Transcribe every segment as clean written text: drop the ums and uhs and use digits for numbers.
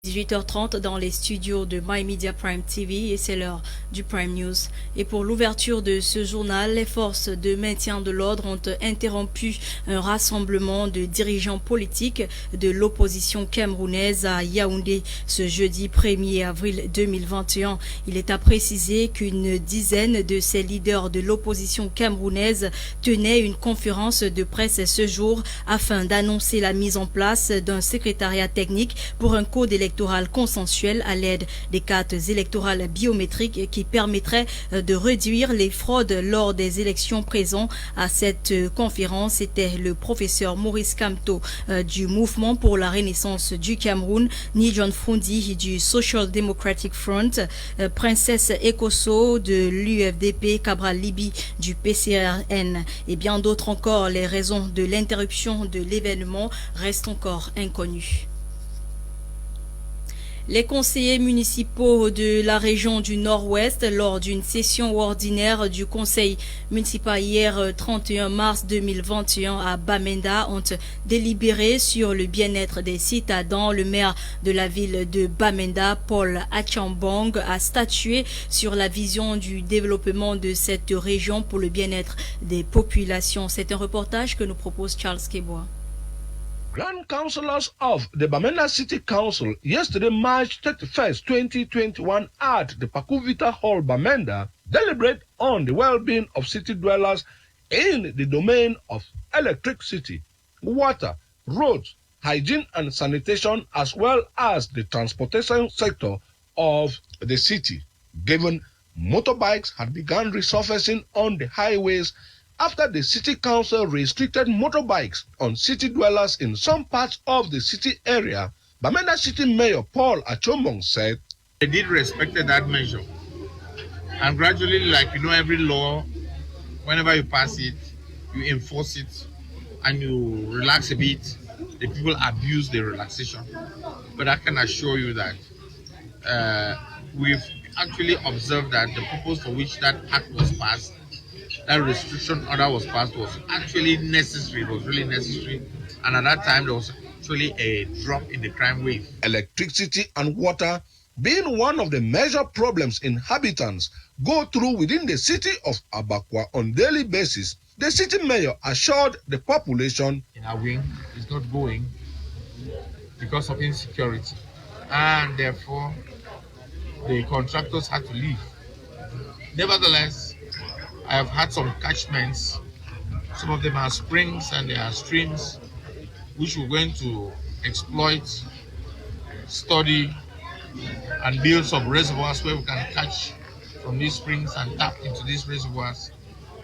18h30 dans les studios de My Media Prime TV et c'est l'heure du Prime News. Et pour l'ouverture de ce journal, les forces de maintien de l'ordre ont interrompu un rassemblement de dirigeants politiques de l'opposition camerounaise à Yaoundé ce jeudi 1er avril 2021. Il est à préciser qu'une dizaine de ces leaders de l'opposition camerounaise tenaient une conférence de presse ce jour afin d'annoncer la mise en place d'un secrétariat technique pour un code électoral consensuel à l'aide des cartes électorales biométriques qui permettraient de réduire les fraudes lors des élections. Présents à cette conférence, c'était le professeur Maurice Kamto du Mouvement pour la Renaissance du Cameroun, Ni John Fundi du Social Democratic Front, Princesse Ekosso de l'UFDP, Cabral Libi du PCRN et bien d'autres encore. Les raisons de l'interruption de l'événement restent encore inconnues. Les conseillers municipaux de la région du Nord-Ouest, lors d'une session ordinaire du conseil municipal hier 31 mars 2021 à Bamenda, ont délibéré sur le bien-être des citadins. Le maire de la ville de Bamenda, Paul Achambong, a statué sur la vision du développement de cette région pour le bien-être des populations. C'est un reportage que nous propose Charles Kebois. Grand Councillors of the Bamenda City Council yesterday, March 31st, 2021, at the Pakuvita Hall, Bamenda, deliberate on the well-being of city dwellers in the domain of electricity, water, roads, hygiene and sanitation, as well as the transportation sector of the city, given motorbikes had begun resurfacing on the highways after the city council restricted motorbikes on city dwellers in some parts of the city area. Bamenda City Mayor Paul Achombong said, "They did respect that measure. And gradually, like every law, whenever you pass it, you enforce it, and you relax a bit, the people abuse the relaxation. But I can assure you that we've actually observed that the purpose for which that act was passed, that restriction order was passed, was actually necessary. It was really necessary. And at that time, there was actually a drop in the crime wave. Electricity and water being one of the major problems inhabitants go through within the city of Abakwa on daily basis, the city mayor assured the population in our wing is not going because of insecurity. And therefore, the contractors had to leave. Nevertheless, I have had some catchments. Some of them are springs and they are streams, which we're going to exploit, study, and build some reservoirs where we can catch from these springs and tap into these reservoirs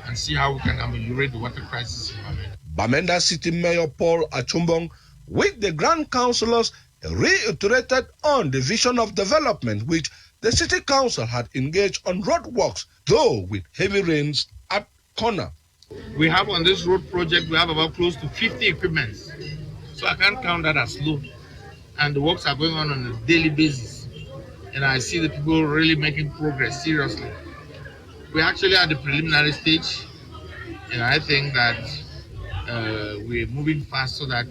and see how we can ameliorate the water crisis in Bamenda. Bamenda City Mayor Paul Achumbong, with the Grand Councillors, reiterated on the vision of development which the City Council had engaged on road works, though with heavy rains at corner. We have on this road project, we have about close to 50 equipments. So I can't count that as low. And the works are going on a daily basis. And I see the people really making progress, seriously. We're actually at the preliminary stage. And I think that we're moving fast so that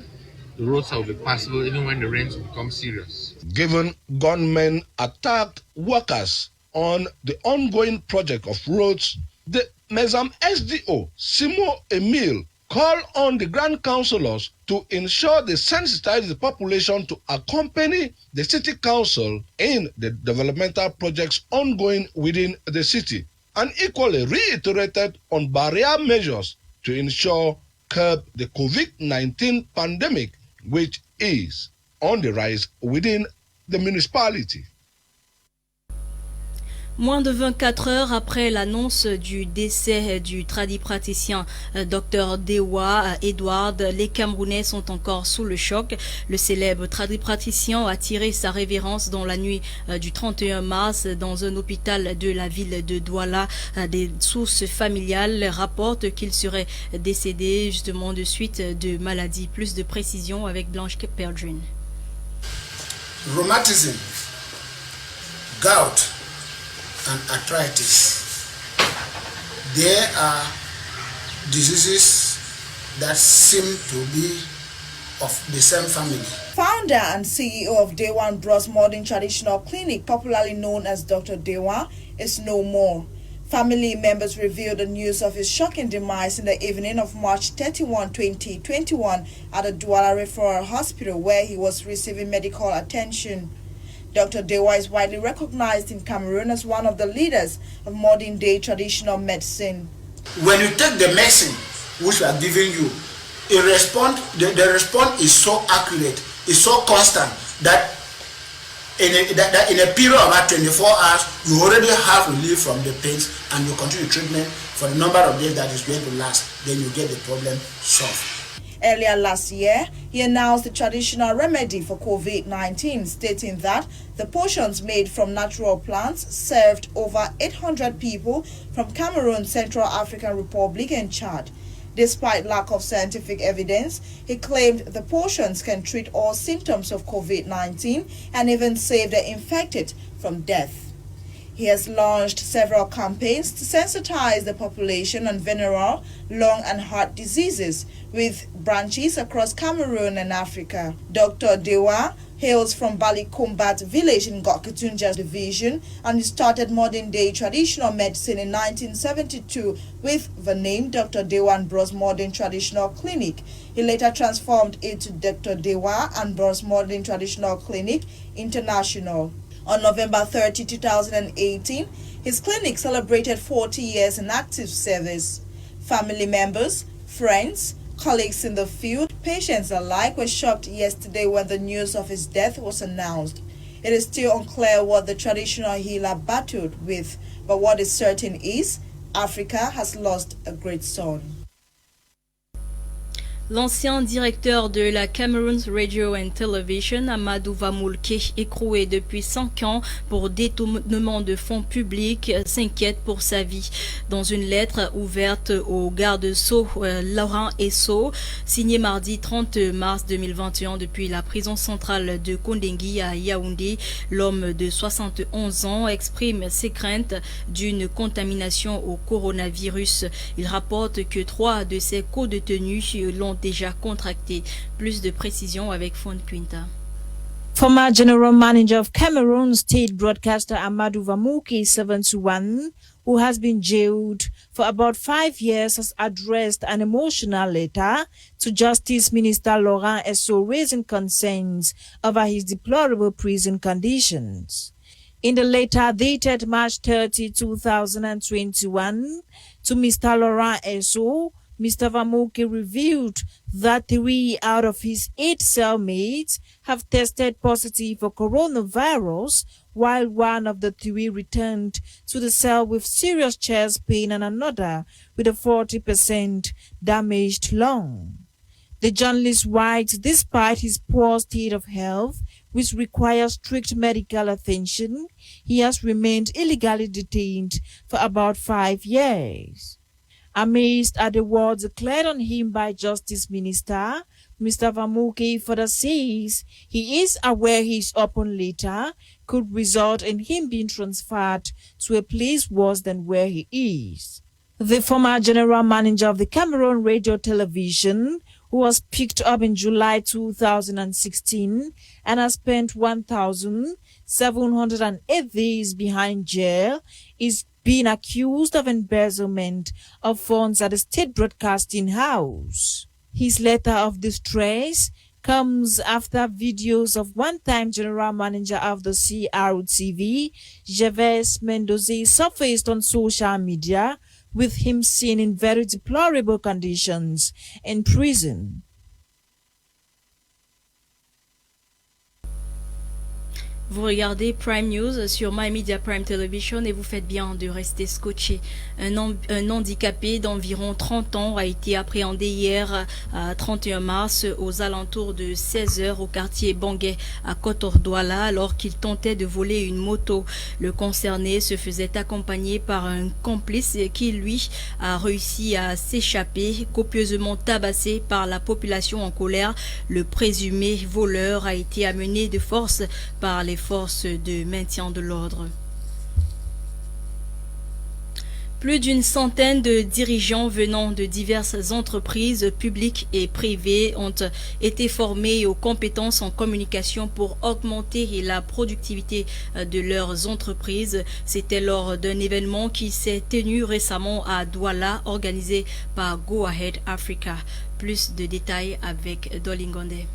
the roads will be passable even when the rains become serious. Given gunmen attacked workers on the ongoing project of roads, the Mezam SDO, Simo Emil, called on the Grand Councillors to ensure they sensitize the population to accompany the City Council in the developmental projects ongoing within the city, and equally reiterated on barrier measures to ensure curb the COVID-19 pandemic, which is on the rise within the municipality. Moins de 24 heures après l'annonce du décès du tradipraticien Dr Dewa Edward, les Camerounais sont encore sous le choc. Le célèbre tradipraticien a tiré sa révérence dans la nuit du 31 mars dans un hôpital de la ville de Douala. Des sources familiales rapportent qu'il serait décédé justement de suite de maladie. Plus de précision avec Blanche Perdrin. Rheumatism, gout and arthritis. There are diseases that seem to be of the same family. Founder and CEO of Dewan Bros Modern Traditional Clinic, popularly known as Dr. Dewan, is no more. Family members revealed the news of his shocking demise in the evening of March 31, 2021 at the Douala Referral Hospital, where he was receiving medical attention. Dr. Dewan is widely recognized in Cameroon as one of the leaders of modern-day traditional medicine. When you take the medicine which we are giving you, the response is so accurate, is so constant that in a period of about 24 hours, you already have relief from the pains and you continue treatment for the number of days that is going to last. Then you get the problem solved. Earlier last year, he announced the traditional remedy for COVID-19, stating that the potions made from natural plants served over 800 people from Cameroon, Central African Republic, and Chad. Despite lack of scientific evidence, he claimed the potions can treat all symptoms of COVID-19 and even save the infected from death. He has launched several campaigns to sensitize the population on venereal, lung and heart diseases, with branches across Cameroon and Africa. Dr. Dewan hails from Bali Combat village in Goketunja division, and he started modern-day traditional medicine in 1972 with the name Dr. Dewan Bros Modern Traditional Clinic. He later transformed it to Dr. Dewan and Bros Modern Traditional Clinic International. On November 30, 2018, his clinic celebrated 40 years in active service. Family members, friends, colleagues in the field, patients alike were shocked yesterday when the news of his death was announced. It is still unclear what the traditional healer battled with, but what is certain is Africa has lost a great son. L'ancien directeur de la Cameroon's Radio and Television, Amadou Vamoulke, écroué depuis 5 ans pour détournement de fonds publics, s'inquiète pour sa vie. Dans une lettre ouverte au garde-sceau Laurent Esso, signée mardi 30 mars 2021 depuis la prison centrale de Kondengui à Yaoundé, l'homme de 71 ans exprime ses craintes d'une contamination au coronavirus. Il rapporte que 3 de ses co-détenus l'ont déjà contracté. Plus de précisions avec Fon Quinta. Former General Manager of Cameroon State Broadcaster Amadou Vamoulke, 71, who has been jailed for about 5 years, has addressed an emotional letter to Justice Minister Laurent Esso, raising concerns over his deplorable prison conditions. In the letter dated March 30, 2021, to Mr. Laurent Esso, Mr. Vamoulke revealed that 3 out of his 8 cellmates have tested positive for coronavirus, while 1 of the 3 returned to the cell with serious chest pain and another with a 40% damaged lung. The journalist writes, despite his poor state of health, which requires strict medical attention, he has remained illegally detained for about 5 years. Amazed at the words declared on him by Justice Minister, Mr. Vamoulke further says he is aware his open letter could result in him being transferred to a place worse than where he is. The former general manager of the Cameroon Radio Television, who was picked up in July 2016 and has spent 1,708 days behind jail, is being accused of embezzlement of funds at the State Broadcasting House. His letter of distress comes after videos of one-time general manager of the CRTV, Gervais Mendoza, surfaced on social media, with him seen in very deplorable conditions in prison. Vous regardez Prime News sur My Media Prime Television et vous faites bien de rester scotché. Un handicapé d'environ 30 ans a été appréhendé hier à 31 mars aux alentours de 16h au quartier Bangé à Kotor-Douala alors qu'il tentait de voler une moto. Le concerné se faisait accompagner par un complice qui, lui, a réussi à s'échapper, copieusement tabassé par la population en colère. Le présumé voleur a été amené de force par les forces de maintien de l'ordre. Plus d'une centaine de dirigeants venant de diverses entreprises publiques et privées ont été formés aux compétences en communication pour augmenter la productivité de leurs entreprises. C'était lors d'un événement qui s'est tenu récemment à Douala, organisé par Go Ahead Africa. Plus de détails avec Dolingonde.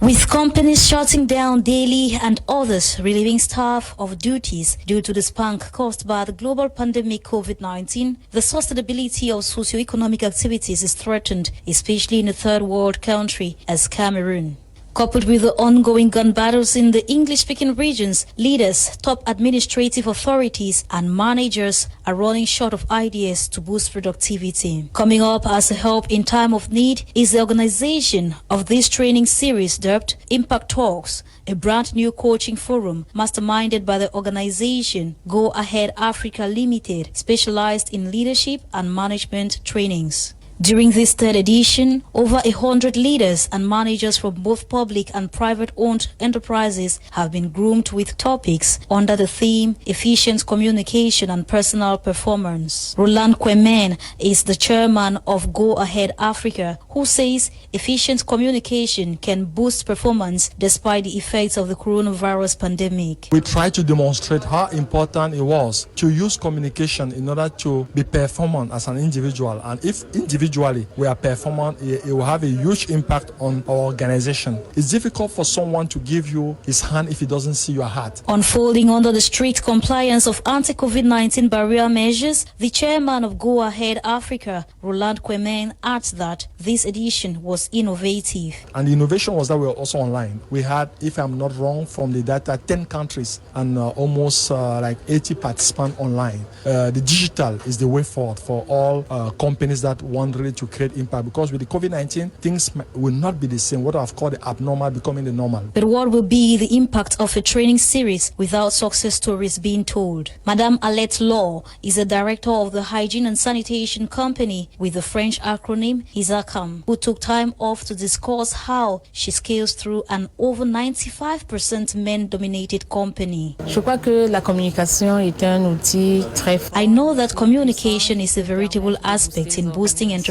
With companies shutting down daily and others relieving staff of duties due to the spunk caused by the global pandemic COVID-19, the sustainability of socio-economic activities is threatened, especially in a third world country as Cameroon. Coupled with the ongoing gun battles in the English-speaking regions, leaders, top administrative authorities and managers are running short of ideas to boost productivity. Coming up as a help in time of need is the organization of this training series dubbed Impact Talks, a brand new coaching forum masterminded by the organization Go Ahead Africa Limited, specialized in leadership and management trainings. During this third edition, over 100 leaders and managers from both public and private-owned enterprises have been groomed with topics under the theme Efficient Communication and Personal Performance. Roland Kwemen is the chairman of Go Ahead Africa, who says efficient communication can boost performance despite the effects of the coronavirus pandemic. We try to demonstrate how important it was to use communication in order to be performant as an individual, and if individually we are performant, it will have a huge impact on our organization. It's difficult for someone to give you his hand if he doesn't see your heart. Unfolding under the strict compliance of anti-COVID-19 barrier measures, the chairman of Go Ahead Africa, Roland Kwemen, adds that this edition was innovative. And the innovation was that we were also online. We had, if I'm not wrong, from the data, 10 countries and almost like 80 participants online. The digital is the way forward for all companies that want really to create impact, because with the COVID-19, things will not be the same. What I've called the abnormal becoming the normal. But what will be the impact of a training series without success stories being told? Madame Alette Law is a director of the hygiene and sanitation company with the French acronym HISACAM, who took time off to discuss how she scales through an over 95% men-dominated company. Je crois que la communication est un outil très fort. I know that communication is a veritable aspect in boosting entrepreneurial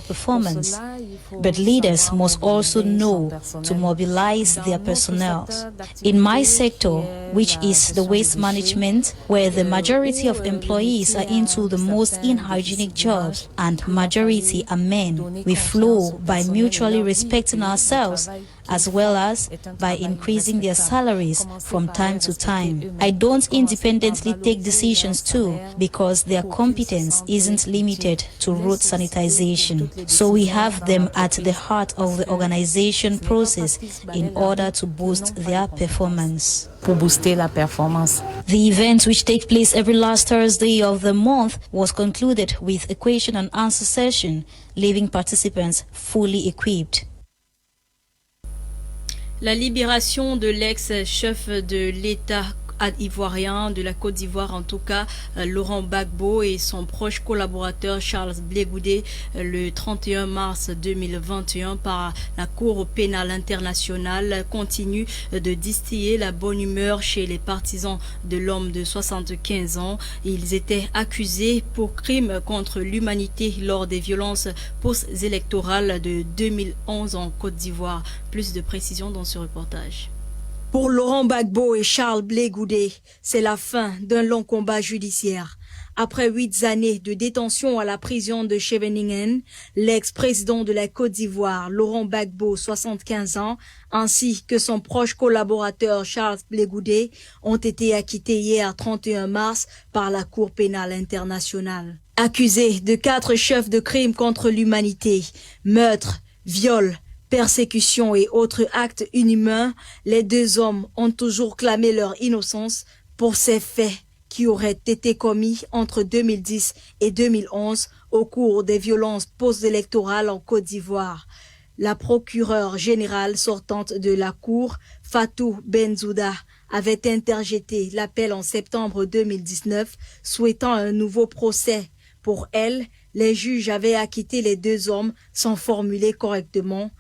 performance, but leaders must also know to mobilize their personnel. In my sector, which is the waste management, where the majority of employees are into the most unhygienic jobs and majority are men, we flow by mutually respecting ourselves as well as by increasing their salaries from time to time. I don't independently take decisions too, because their competence isn't limited to road sanitization. So we have them at the heart of the organization process in order to boost their performance. Pour booster la performance. The event, which takes place every last Thursday of the month, was concluded with a question and answer session, leaving participants fully equipped. La libération de l'ex-chef de l'État ivoirien de la Côte d'Ivoire, en tout cas Laurent Gbagbo, et son proche collaborateur Charles Blé Goudé le 31 mars 2021 par la Cour pénale internationale continue de distiller la bonne humeur chez les partisans de l'homme de 75 ans. Ils étaient accusés pour crimes contre l'humanité lors des violences post-électorales de 2011 en Côte d'Ivoire. Plus de précisions dans ce reportage. Pour Laurent Gbagbo et Charles Blé Goudé, c'est la fin d'un long combat judiciaire. Après 8 années de détention à la prison de Scheveningen, l'ex-président de la Côte d'Ivoire, Laurent Gbagbo, 75 ans, ainsi que son proche collaborateur Charles Blé Goudé ont été acquittés hier 31 mars par la Cour pénale internationale. Accusés de 4 chefs de crimes contre l'humanité, meurtre, viol, persécution et autres actes inhumains, les 2 hommes ont toujours clamé leur innocence pour ces faits qui auraient été commis entre 2010 et 2011 au cours des violences post-électorales en Côte d'Ivoire. La procureure générale sortante de la Cour, Fatou Bensouda, avait interjeté l'appel en septembre 2019, souhaitant un nouveau procès. Pour elle, les juges avaient acquitté les 2 hommes sans formuler correctement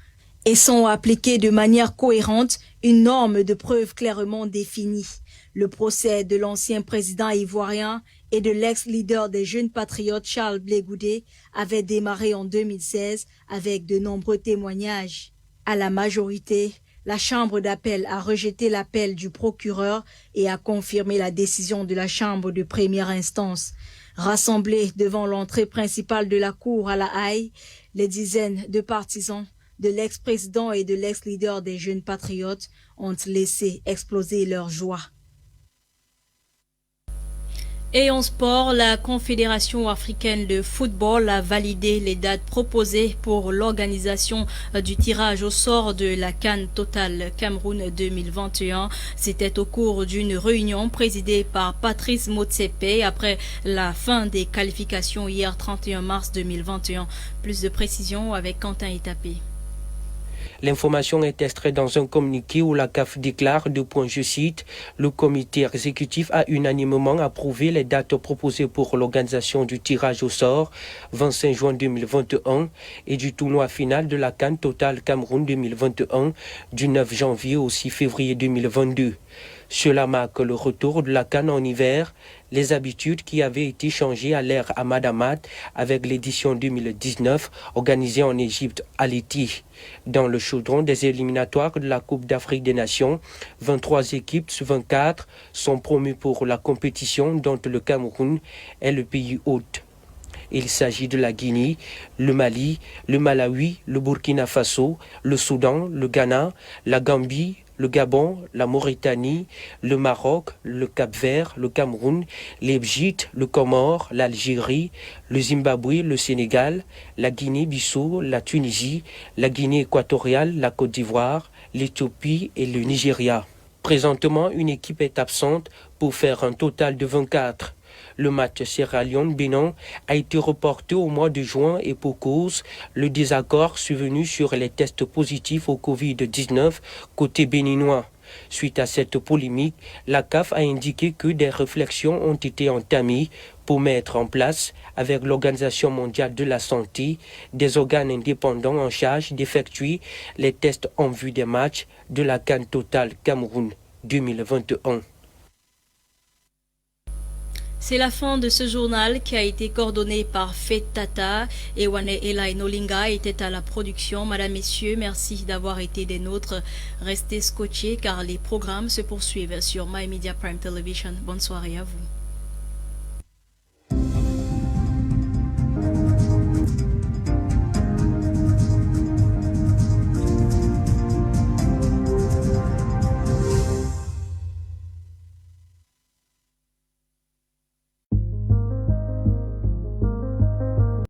et sont appliquées de manière cohérente une norme de preuve clairement définie. Le procès de l'ancien président ivoirien et de l'ex-leader des jeunes patriotes Charles Blé Goudé avait démarré en 2016 avec de nombreux témoignages. À la majorité, la Chambre d'appel a rejeté l'appel du procureur et a confirmé la décision de la Chambre de première instance. Rassemblés devant l'entrée principale de la cour à La Haye, les dizaines de partisans de l'ex-président et de l'ex-leader des jeunes patriotes ont laissé exploser leur joie. Et en sport, la Confédération africaine de football a validé les dates proposées pour l'organisation du tirage au sort de la CAN Total Cameroun 2021. C'était au cours d'une réunion présidée par Patrice Motsepe après la fin des qualifications hier 31 mars 2021. Plus de précisions avec Quentin Etapé. L'information est extraite dans un communiqué où la CAF déclare, je cite, « Le comité exécutif a unanimement approuvé les dates proposées pour l'organisation du tirage au sort 25 juin 2021 et du tournoi final de la CAN Total Cameroun 2021 du 9 janvier au 6 février 2022. Cela marque le retour de la CAN en hiver, les habitudes qui avaient été changées à l'ère Ahmad Ahmad avec l'édition 2019 organisée en Égypte à l'été. Dans le chaudron des éliminatoires de la Coupe d'Afrique des Nations, 23 équipes sur 24 sont promues pour la compétition dont le Cameroun est le pays hôte. Il s'agit de la Guinée, le Mali, le Malawi, le Burkina Faso, le Soudan, le Ghana, la Gambie, le Gabon, la Mauritanie, le Maroc, le Cap-Vert, le Cameroun, l'Égypte, le Comore, l'Algérie, le Zimbabwe, le Sénégal, la Guinée-Bissau, la Tunisie, la Guinée équatoriale, la Côte d'Ivoire, l'Éthiopie et le Nigeria. Présentement, une équipe est absente pour faire un total de 24. Le match Sierra Leone-Bénin a été reporté au mois de juin et pour cause, le désaccord survenu sur les tests positifs au Covid-19 côté béninois. Suite à cette polémique, la CAF a indiqué que des réflexions ont été entamées pour mettre en place, avec l'Organisation mondiale de la santé, des organes indépendants en charge d'effectuer les tests en vue des matchs de la CAN Total Cameroun 2021. C'est la fin de ce journal qui a été coordonné par Fait Tata et Wane Elai Nolinga était à la production. Madame, Messieurs, merci d'avoir été des nôtres. Restez scotchés car les programmes se poursuivent sur My Media Prime Television. Bonne soirée à vous.